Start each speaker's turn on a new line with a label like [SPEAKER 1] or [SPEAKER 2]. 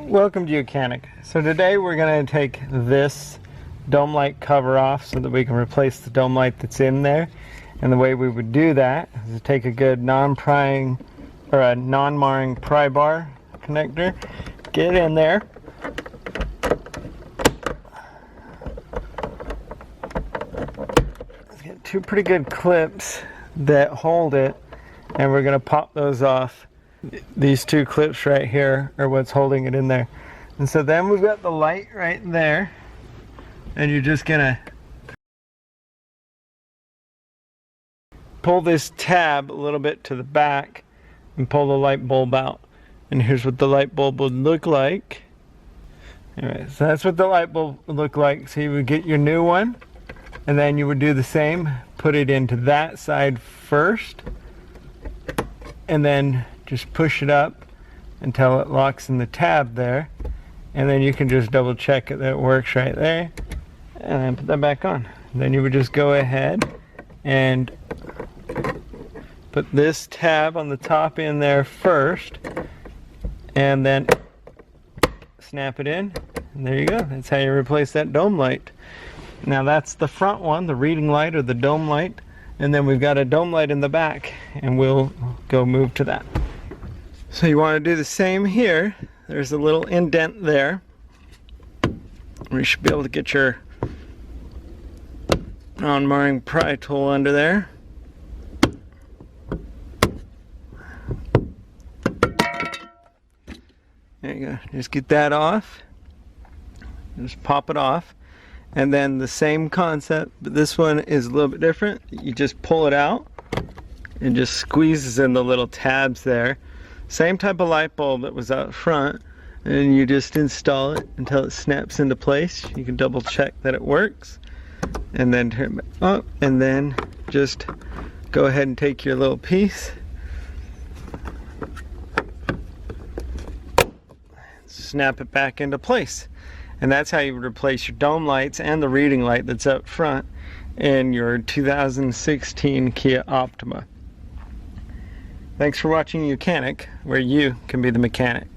[SPEAKER 1] Welcome to YOUCANIC. So today we're going to take this dome light cover off so that we can replace the dome light that's in there. And the way we would do that is to take a good non-prying or a non-marring pry bar connector, get in there, get two pretty good clips that hold it, and we're going to pop those off. These two clips right here are what's holding it in there. And so then we've got the light right there, and you're just gonna pull this tab a little bit to the back and pull the light bulb out. And here's what the light bulb would look like. Anyway, so that's what the light bulb would look like. So you would get your new one, and then you would do the same, put it into that side first, and then just push it up until it locks in the tab there, and then you can just double check it that it works right there, and then put that back on. And then you would just go ahead and put this tab on the top in there first, and then snap it in, and there you go. That's how you replace that dome light. Now that's the front one, the reading light or the dome light, and then we've got a dome light in the back, and we'll go move to that. So you want to do the same here. There's a little indent there. You should be able to get your non-marring pry tool under there. There you go. Just get that off. Just pop it off. And then the same concept, but this one is a little bit different. You just pull it out and just squeezes in the little tabs there. Same type of light bulb that was out front, and you just install it until it snaps into place. You can double check that it works, and then turn it back up, and then just go ahead and take your little piece, snap it back into place. And that's how you would replace your dome lights and the reading light that's up front in your 2016 Kia Optima. Thanks for watching YOUCANIC, where you can be the mechanic.